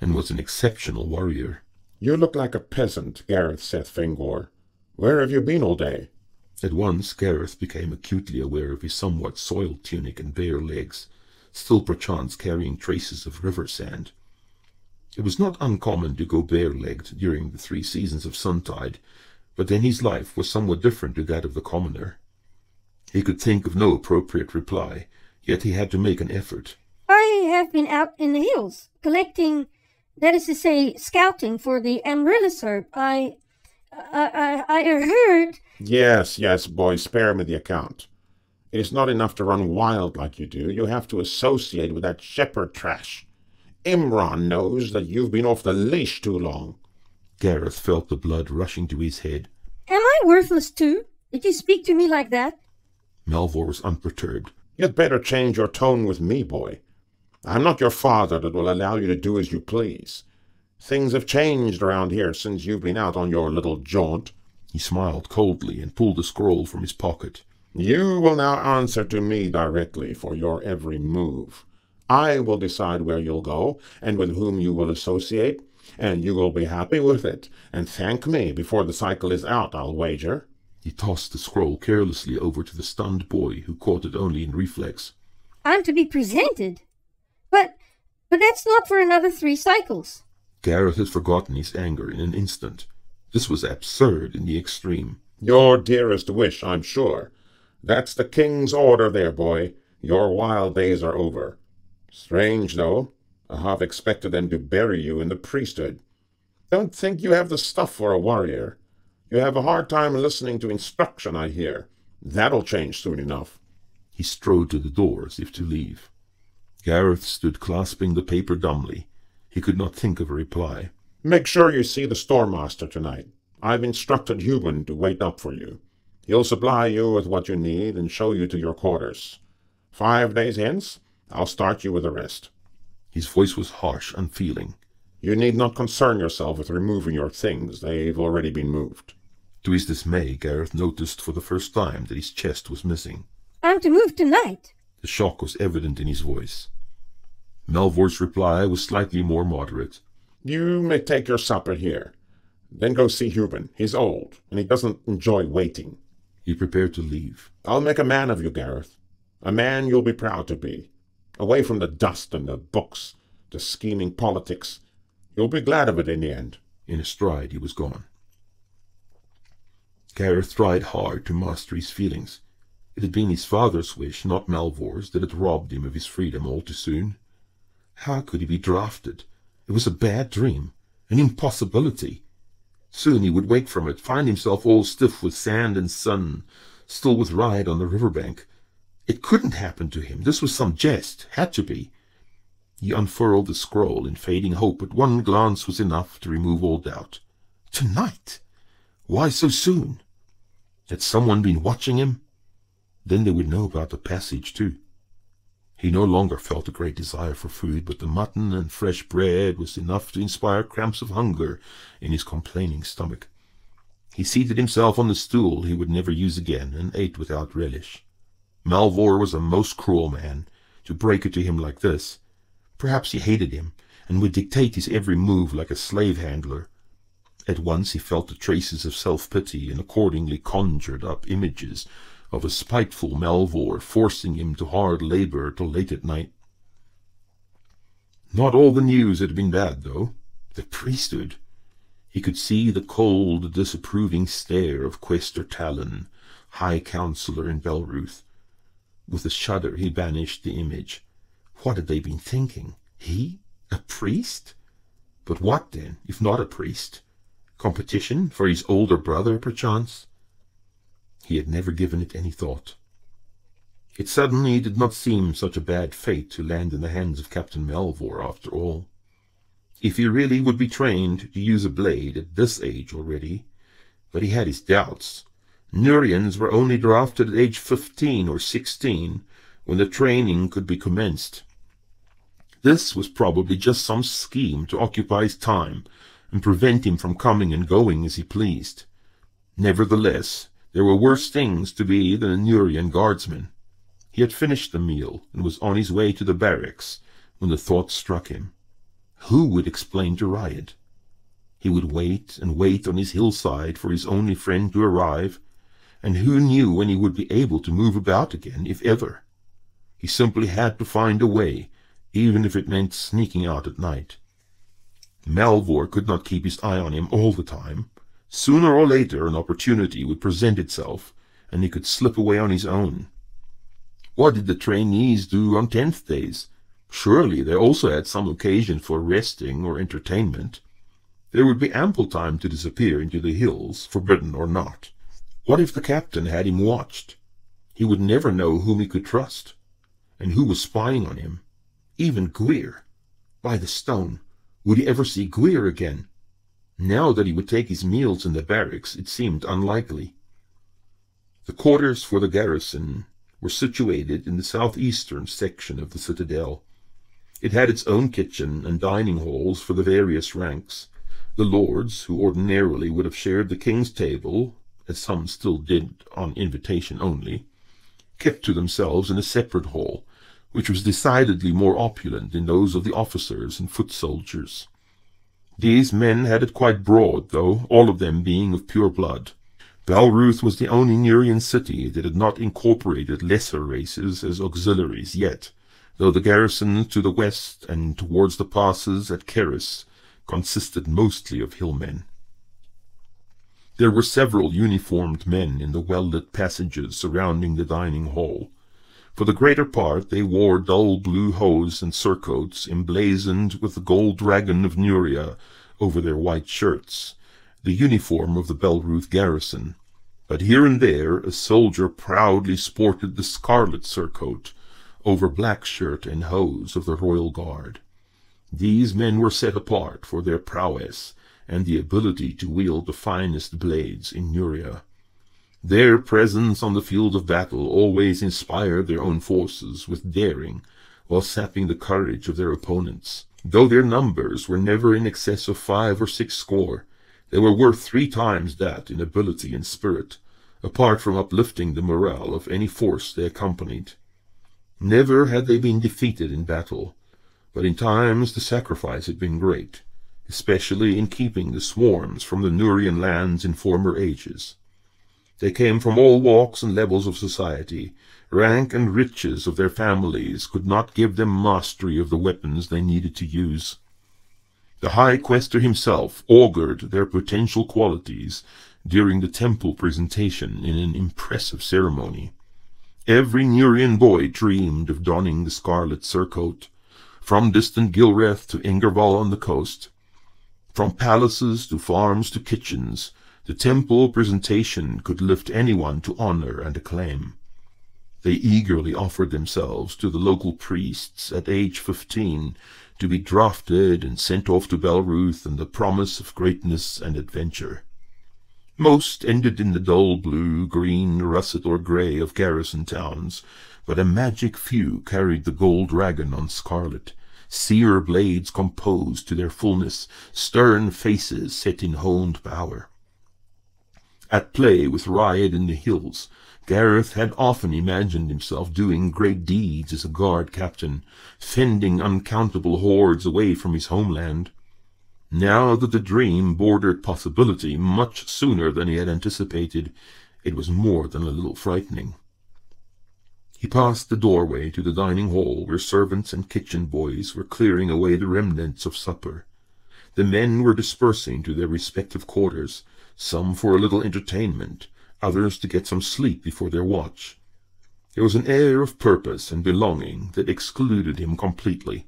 and was an exceptional warrior. "You look like a peasant," Gareth said Fingor. "Where have you been all day?" At once Gareth became acutely aware of his somewhat soiled tunic and bare legs, still perchance carrying traces of river sand. It was not uncommon to go bare-legged during the 3 seasons of suntide, but then his life was somewhat different to that of the commoner. He could think of no appropriate reply, yet he had to make an effort. I have been out in the hills, collecting, that is to say, scouting for the amaryllis herb. I heard... Yes, boy, spare me the account. It is not enough to run wild like you do. You have to associate with that shepherd trash. Imran knows that you've been off the leash too long. Gareth felt the blood rushing to his head. Am I worthless too? Did you speak to me like that? Malvor was unperturbed. You'd better change your tone with me, boy. I'm not your father that will allow you to do as you please. Things have changed around here since you've been out on your little jaunt. He smiled coldly and pulled a scroll from his pocket. You will now answer to me directly for your every move. I will decide where you'll go and with whom you will associate, and you will be happy with it, and thank me before the cycle is out, I'll wager. He tossed the scroll carelessly over to the stunned boy, who caught it only in reflex. I'm to be presented? But that's not for another 3 cycles. Gareth had forgotten his anger in an instant. This was absurd in the extreme. Your dearest wish, I'm sure. That's the king's order there, boy. Your wild days are over. Strange, though. I half expected them to bury you in the priesthood. Don't think you have the stuff for a warrior. You have a hard time listening to instruction, I hear. That'll change soon enough. He strode to the door as if to leave. Gareth stood clasping the paper dumbly. He could not think of a reply. Make sure you see the storemaster tonight. I've instructed Hubin to wait up for you. He'll supply you with what you need and show you to your quarters. 5 days hence, I'll start you with the rest. His voice was harsh, unfeeling. You need not concern yourself with removing your things. They've already been moved. To his dismay, Gareth noticed for the first time that his chest was missing. I'm to move tonight. The shock was evident in his voice. Melvor's reply was slightly more moderate. You may take your supper here. Then go see Hubin. He's old, and he doesn't enjoy waiting. He prepared to leave. I'll make a man of you, Gareth. A man you'll be proud to be. Away from the dust and the books, the scheming politics. You'll be glad of it in the end. In a stride he was gone. Gareth tried hard to master his feelings. It had been his father's wish, not Melvor's, that had robbed him of his freedom all too soon. How could he be drafted? It was a bad dream, an impossibility. Soon he would wake from it, find himself all stiff with sand and sun, still with ride on the riverbank. It couldn't happen to him. This was some jest. Had to be. He unfurled the scroll in fading hope, but one glance was enough to remove all doubt. Tonight? Why so soon? Had someone been watching him? Then they would know about the passage, too. He no longer felt a great desire for food, but the mutton and fresh bread was enough to inspire cramps of hunger in his complaining stomach. He seated himself on the stool he would never use again, and ate without relish. Melvor was a most cruel man, to break it to him like this. Perhaps he hated him, and would dictate his every move like a slave-handler. At once he felt the traces of self-pity, and accordingly conjured up images of a spiteful Melvor forcing him to hard labor till late at night. Not all the news had been bad, though. The priesthood. He could see the cold, disapproving stare of Quaestor Talon, High Counselor in Belruth. With a shudder he banished the image. What had they been thinking? He? A priest? But what, then, if not a priest? Competition for his older brother, perchance? He had never given it any thought. It suddenly did not seem such a bad fate to land in the hands of Captain Melvor, after all. If he really would be trained to use a blade at this age already, but he had his doubts. Nurians were only drafted at age 15 or 16, when the training could be commenced. This was probably just some scheme to occupy his time and prevent him from coming and going as he pleased. Nevertheless, there were worse things to be than a Nurian guardsman. He had finished the meal and was on his way to the barracks when the thought struck him. Who would explain to Riot? He would wait and wait on his hillside for his only friend to arrive, and who knew when he would be able to move about again, if ever? He simply had to find a way, even if it meant sneaking out at night. Melvor could not keep his eye on him all the time. Sooner or later an opportunity would present itself, and he could slip away on his own. What did the trainees do on 10th days? Surely they also had some occasion for resting or entertainment. There would be ample time to disappear into the hills, forbidden or not. What if the captain had him watched? He would never know whom he could trust, and who was spying on him. Even Gwir. By the stone, would he ever see Gwir again? Now that he would take his meals in the barracks, it seemed unlikely. The quarters for the garrison were situated in the southeastern section of the citadel. It had its own kitchen and dining halls for the various ranks. The lords, who ordinarily would have shared the king's table, as some still did on invitation only, kept to themselves in a separate hall, which was decidedly more opulent than those of the officers and foot soldiers. These men had it quite broad, though, all of them being of pure blood. Belruth was the only Nurian city that had not incorporated lesser races as auxiliaries yet, though the garrisons to the west and towards the passes at Keris consisted mostly of hillmen. There were several uniformed men in the well-lit passages surrounding the dining hall. For the greater part they wore dull blue hose and surcoats emblazoned with the gold dragon of Nuria over their white shirts, the uniform of the Belruth garrison, but here and there a soldier proudly sported the scarlet surcoat over black shirt and hose of the royal guard. These men were set apart for their prowess and the ability to wield the finest blades in Nuria. Their presence on the field of battle always inspired their own forces with daring, while sapping the courage of their opponents. Though their numbers were never in excess of 5 or 6 score, they were worth 3 times that in ability and spirit, apart from uplifting the morale of any force they accompanied. Never had they been defeated in battle, but in times the sacrifice had been great, especially in keeping the swarms from the Nurian lands in former ages. They came from all walks and levels of society. Rank and riches of their families could not give them mastery of the weapons they needed to use. The High Quester himself augured their potential qualities during the temple presentation in an impressive ceremony. Every Nurian boy dreamed of donning the scarlet surcoat, from distant Gilreth to Ingerval on the coast. From palaces to farms to kitchens, the temple presentation could lift anyone to honor and acclaim. They eagerly offered themselves to the local priests at age 15 to be drafted and sent off to Belruth in the promise of greatness and adventure. Most ended in the dull blue, green, russet, or gray of garrison towns, but a magic few carried the gold dragon on scarlet, seer blades composed to their fullness, stern faces set in honed power. At play with Riot in the hills, Gareth had often imagined himself doing great deeds as a guard captain, fending uncountable hordes away from his homeland. Now that the dream bordered possibility much sooner than he had anticipated, it was more than a little frightening. He passed the doorway to the dining hall, where servants and kitchen boys were clearing away the remnants of supper. The men were dispersing to their respective quarters, some for a little entertainment, others to get some sleep before their watch. There was an air of purpose and belonging that excluded him completely.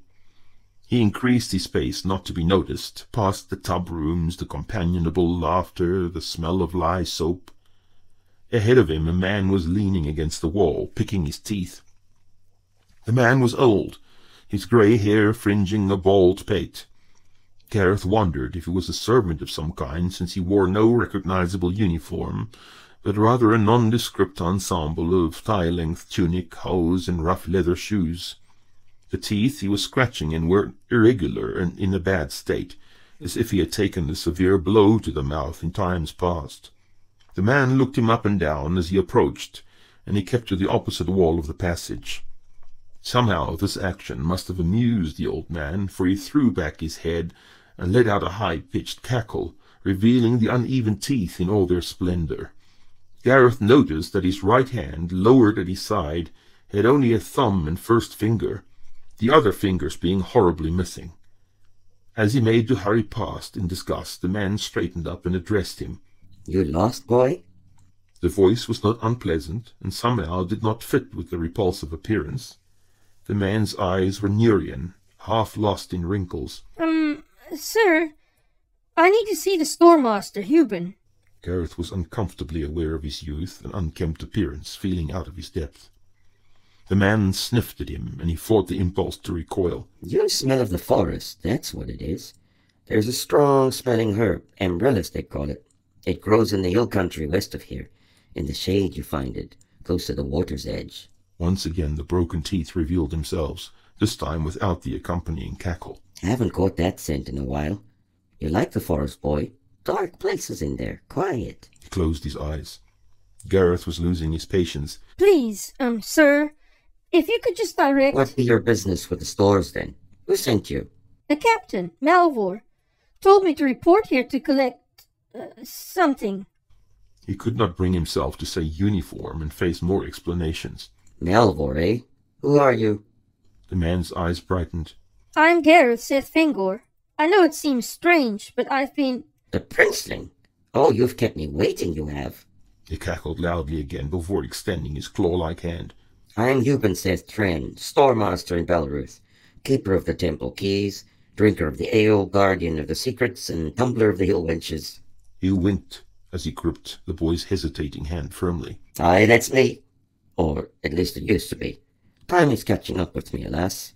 He increased his pace not to be noticed, past the tub rooms, the companionable laughter, the smell of lye soap. Ahead of him a man was leaning against the wall, picking his teeth. The man was old, his grey hair fringing a bald pate. Gareth wondered if he was a servant of some kind, since he wore no recognizable uniform, but rather a nondescript ensemble of thigh-length tunic, hose, and rough leather shoes. The teeth he was scratching in were irregular and in a bad state, as if he had taken a severe blow to the mouth in times past. The man looked him up and down as he approached, and he kept to the opposite wall of the passage. Somehow this action must have amused the old man, for he threw back his head and let out a high-pitched cackle, revealing the uneven teeth in all their splendor. Gareth noticed that his right hand, lowered at his side, had only a thumb and first finger, the other fingers being horribly missing. As he made to hurry past in disgust, the man straightened up and addressed him. "You lost, boy?" The voice was not unpleasant, and somehow did not fit with the repulsive appearance. The man's eyes were Nurian, half lost in wrinkles. Sir, I need to see the storemaster, Hubin." Gareth was uncomfortably aware of his youth and unkempt appearance, feeling out of his depth. The man sniffed at him, and he fought the impulse to recoil. "You smell of the forest, that's what it is. There's a strong-smelling herb, amaryllis they call it. It grows in the hill country west of here. In the shade you find it, close to the water's edge." Once again the broken teeth revealed themselves, this time without the accompanying cackle. "Haven't caught that scent in a while. You like the forest, boy? Dark places in there, quiet." He closed his eyes. Gareth was losing his patience. "Please, sir, if you could just direct—" "What be your business with the stores, then? Who sent you?" "The captain, Malvor, told me to report here to collect, something." He could not bring himself to say uniform and face more explanations. "Malvor, eh? Who are you?" The man's eyes brightened. "I'm Gareth, saith Fingor. I know it seems strange, but I've been—" "The princeling? Oh, you've kept me waiting, you have." He cackled loudly again before extending his claw-like hand. "I'm Hubin, saith Tren, storemaster in Belruth, keeper of the temple keys, drinker of the ale, guardian of the secrets, and tumbler of the hill wenches. He winked as he gripped the boy's hesitating hand firmly. Aye, that's me. Or at least it used to be. Time is catching up with me, alas.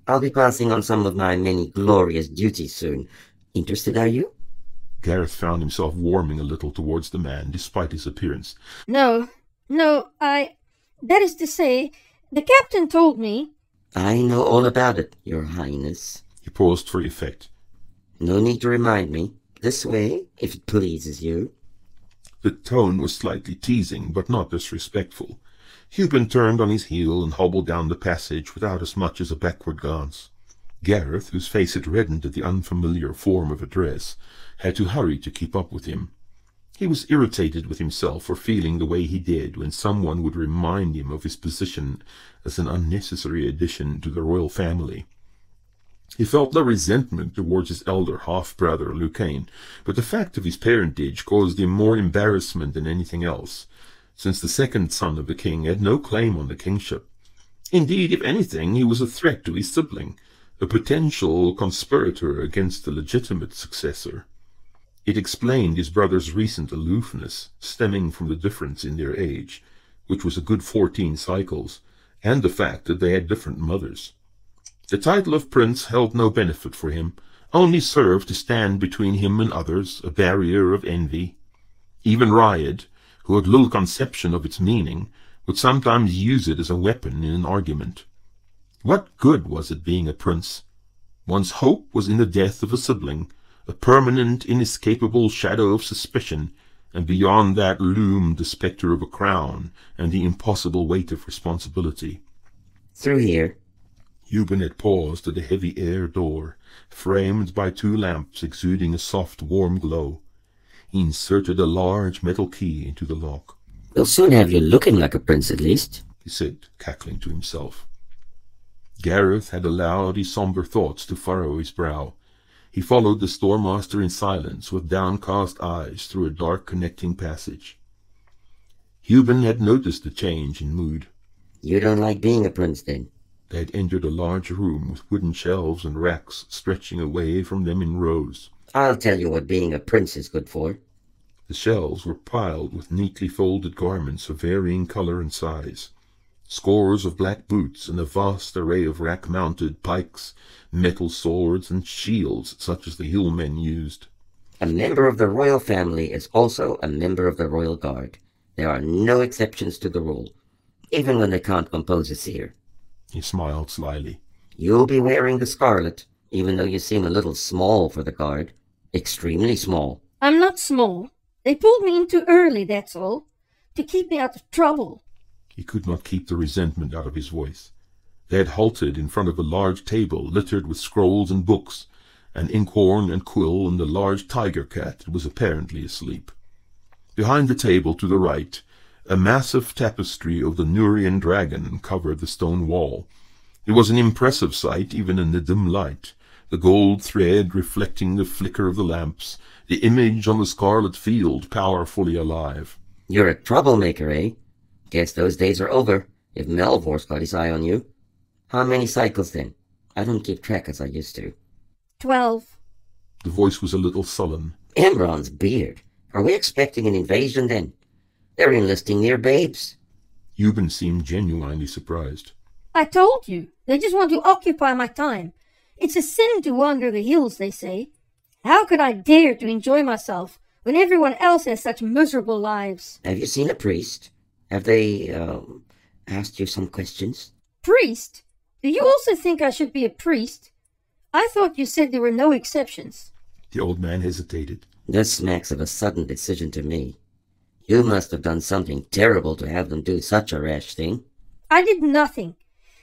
I'll be passing on some of my many glorious duties soon. Interested, are you? Gareth found himself warming a little towards the man, despite his appearance. No, that is to say, the captain told me. I know all about it, your highness. He paused for effect. No need to remind me. This way, if it pleases you. The tone was slightly teasing, but not disrespectful. Hubin turned on his heel and hobbled down the passage without as much as a backward glance. Gareth, whose face had reddened at the unfamiliar form of address, had to hurry to keep up with him. He was irritated with himself for feeling the way he did when someone would remind him of his position as an unnecessary addition to the royal family. He felt no resentment towards his elder half-brother, Lucane, but the fact of his parentage caused him more embarrassment than anything else, since the second son of the king had no claim on the kingship. Indeed, if anything, he was a threat to his sibling, a potential conspirator against the legitimate successor. It explained his brother's recent aloofness, stemming from the difference in their age, which was a good 14 cycles, and the fact that they had different mothers. The title of prince held no benefit for him, only served to stand between him and others, a barrier of envy. Even Riot, who had little conception of its meaning, would sometimes use it as a weapon in an argument. What good was it being a prince? One's hope was in the death of a sibling, a permanent, inescapable shadow of suspicion, and beyond that loomed the spectre of a crown and the impossible weight of responsibility. Through here. Hubin had paused at a heavy air door, framed by 2 lamps exuding a soft, warm glow. He inserted a large metal key into the lock. We'll soon have you looking like a prince, at least, he said, cackling to himself. Gareth had allowed his somber thoughts to furrow his brow. He followed the storemaster in silence, with downcast eyes, through a dark connecting passage. Hubin had noticed the change in mood. You don't like being a prince, then? They had entered a large room with wooden shelves and racks stretching away from them in rows. I'll tell you what being a prince is good for. The shelves were piled with neatly folded garments of varying color and size. Scores of black boots and a vast array of rack-mounted pikes, metal swords, and shields such as the hillmen used. A member of the royal family is also a member of the royal guard. There are no exceptions to the rule, even when they can't compose a seer. He smiled slyly. You'll be wearing the scarlet, even though you seem a little small for the guard. Extremely small. I'm not small. They pulled me in too early, that's all. To keep me out of trouble. He could not keep the resentment out of his voice. They had halted in front of a large table littered with scrolls and books, an inkhorn and quill, and a large tiger cat that was apparently asleep. Behind the table to the right, a massive tapestry of the Nurian dragon covered the stone wall. It was an impressive sight, even in the dim light, the gold thread reflecting the flicker of the lamps, the image on the scarlet field powerfully alive. You're a troublemaker, eh? Guess those days are over, if Melvor's got his eye on you. How many cycles, then? I don't keep track as I used to. 12. The voice was a little sullen. Imran's beard. Are we expecting an invasion, then? They're enlisting their babes. Hubin seemed genuinely surprised. I told you. They just want to occupy my time. It's a sin to wander the hills, they say. How could I dare to enjoy myself when everyone else has such miserable lives? Have you seen a priest? Have they, asked you some questions? Priest? Do you also think I should be a priest? I thought you said there were no exceptions. The old man hesitated. This smacks of a sudden decision to me. You must have done something terrible to have them do such a rash thing. I did nothing.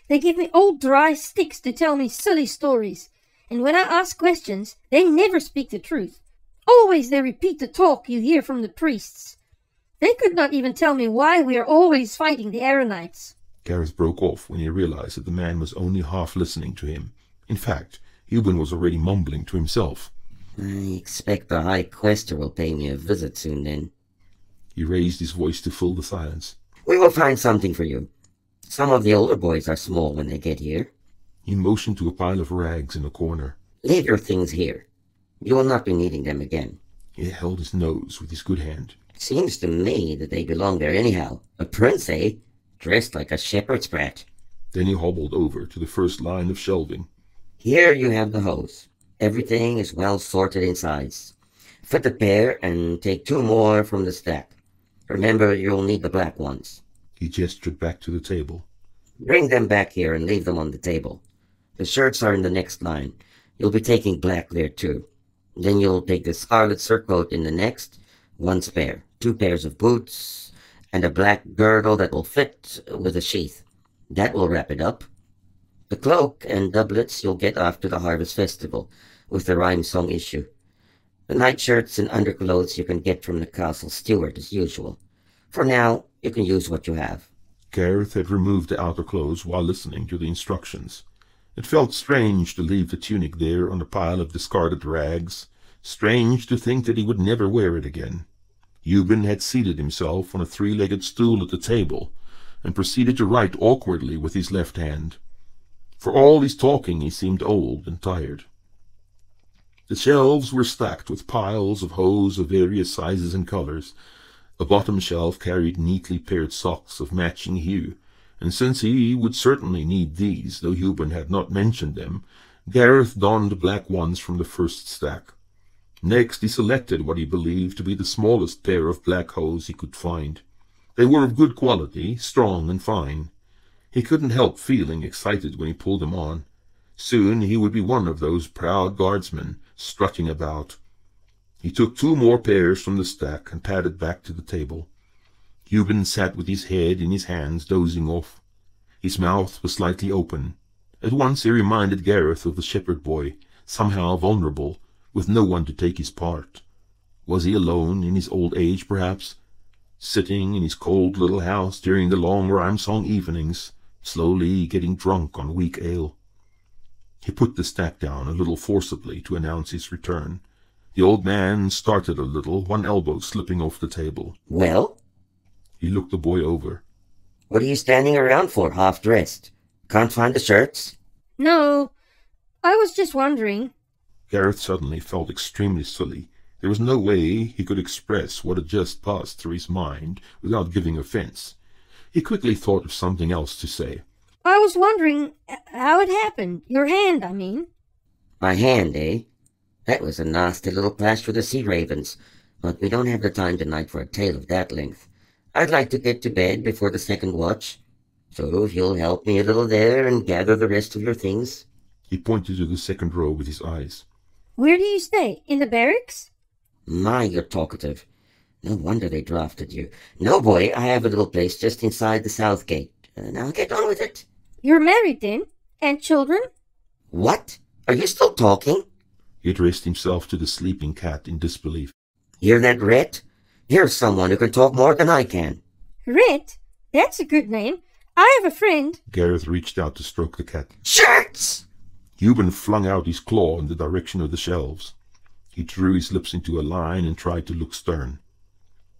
They give me old dry sticks to tell me silly stories, and when I ask questions, they never speak the truth. Always they repeat the talk you hear from the priests. They could not even tell me why we are always fighting the Aaronites. Gareth broke off when he realized that the man was only half listening to him. In fact, Hubin was already mumbling to himself. I expect the High Quester will pay me a visit soon, then. He raised his voice to fill the silence. We will find something for you. Some of the older boys are small when they get here. He motioned to a pile of rags in a corner. Leave your things here. You will not be needing them again. He held his nose with his good hand. Seems to me that they belong there anyhow. A prince, eh? Dressed like a shepherd's brat. Then he hobbled over to the first line of shelving. Here you have the hose. Everything is well sorted in size. Fit a pair and take 2 more from the stack. Remember, you'll need the black ones. He gestured back to the table. Bring them back here and leave them on the table. The shirts are in the next line. You'll be taking black there too. Then you'll take the scarlet surcoat in the next, 1 spare, 2 pairs of boots, and a black girdle that will fit with a sheath. That will wrap it up. The cloak and doublets you'll get after the Harvest Festival, with the rhyme song issue. The nightshirts and underclothes you can get from the castle steward as usual. For now, you can use what you have. Gareth had removed the outer clothes while listening to the instructions. It felt strange to leave the tunic there on a pile of discarded rags, strange to think that he would never wear it again. Euban had seated himself on a 3-legged stool at the table, and proceeded to write awkwardly with his left hand. For all his talking he seemed old and tired. The shelves were stacked with piles of hose of various sizes and colors. A bottom shelf carried neatly paired socks of matching hue, and since he would certainly need these, though Euban had not mentioned them, Gareth donned black ones from the first stack. Next he selected what he believed to be the smallest pair of black hose he could find. They were of good quality, strong and fine. He couldn't help feeling excited when he pulled them on. Soon he would be one of those proud guardsmen, strutting about. He took 2 more pairs from the stack and padded back to the table. Euban sat with his head in his hands, dozing off. His mouth was slightly open. At once he reminded Gareth of the shepherd boy, somehow vulnerable, with no one to take his part. Was he alone in his old age, perhaps? Sitting in his cold little house during the long rhyme-song evenings, slowly getting drunk on weak ale. He put the stack down a little forcibly to announce his return. The old man started a little, one elbow slipping off the table. Well? He looked the boy over. What are you standing around for, half-dressed? Can't find the shirts? No, I was just wondering. Gareth suddenly felt extremely silly. There was no way he could express what had just passed through his mind without giving offense. He quickly thought of something else to say. I was wondering how it happened. Your hand, I mean. My hand, eh? That was a nasty little clash with the sea ravens, but we don't have the time tonight for a tale of that length. I'd like to get to bed before the second watch, so if you'll help me a little there and gather the rest of your things. He pointed to the second row with his eyes. Where do you stay? In the barracks? My, you're talkative. No wonder they drafted you. No, boy, I have a little place just inside the south gate. Now get on with it. You're married then? And children? What? Are you still talking? He addressed himself to the sleeping cat in disbelief. Hear that, Rhett? Here's someone who can talk more than I can. Rhett? That's a good name. I have a friend. Gareth reached out to stroke the cat. Shirts! Euban flung out his claw in the direction of the shelves. He drew his lips into a line and tried to look stern.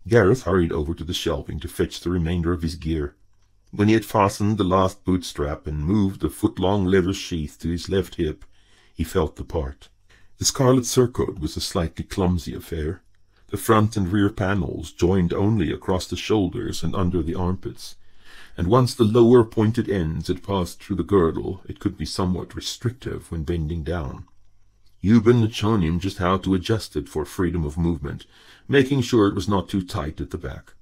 Gareth hurried over to the shelving to fetch the remainder of his gear. When he had fastened the last boot strap and moved the foot-long leather sheath to his left hip, he felt the part. The scarlet surcoat was a slightly clumsy affair. The front and rear panels joined only across the shoulders and under the armpits, and once the lower pointed ends had passed through the girdle, it could be somewhat restrictive when bending down. Euban had shown him just how to adjust it for freedom of movement, making sure it was not too tight at the back.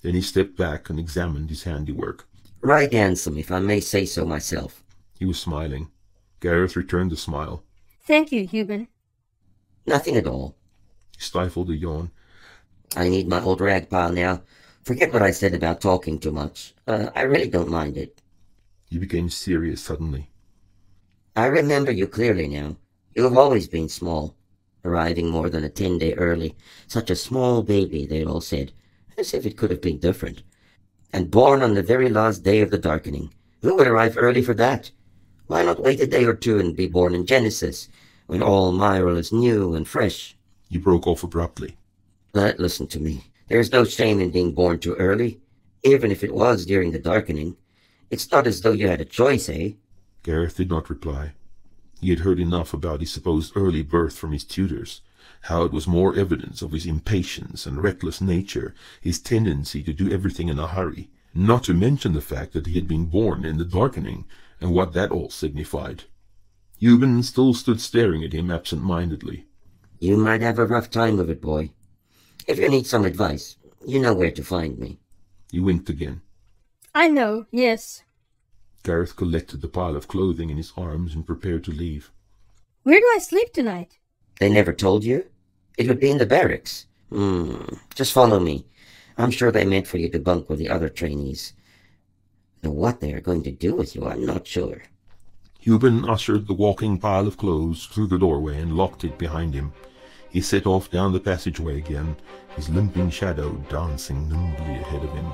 Then he stepped back and examined his handiwork. Right handsome, if I may say so myself. He was smiling. Gareth returned the smile. Thank you, Euban. Nothing at all. He stifled a yawn. I need my old rag pile now. Forget what I said about talking too much. I really don't mind it. He became serious suddenly. I remember you clearly now. You have always been small, arriving more than a 10-day early. Such a small baby, they all said, as if it could have been different. And born on the very last day of the darkening. Who would arrive early for that? Why not wait a day or two and be born in Genesis, when all Myrtle is new and fresh? He broke off abruptly. But listen to me. There is no shame in being born too early, even if it was during the darkening. It's not as though you had a choice, eh? Gareth did not reply. He had heard enough about his supposed early birth from his tutors, how it was more evidence of his impatience and reckless nature, his tendency to do everything in a hurry, not to mention the fact that he had been born in the darkening, and what that all signified. Euban still stood staring at him absent-mindedly. You might have a rough time with it, boy. If you need some advice, you know where to find me. He winked again. I know, yes. Gareth collected the pile of clothing in his arms and prepared to leave. Where do I sleep tonight? They never told you? It would be in the barracks. Just follow me. I'm sure they meant for you to bunk with the other trainees. Now what they are going to do with you, I'm not sure. Euban ushered the walking pile of clothes through the doorway and locked it behind him. He set off down the passageway again, his limping shadow dancing nimbly ahead of him.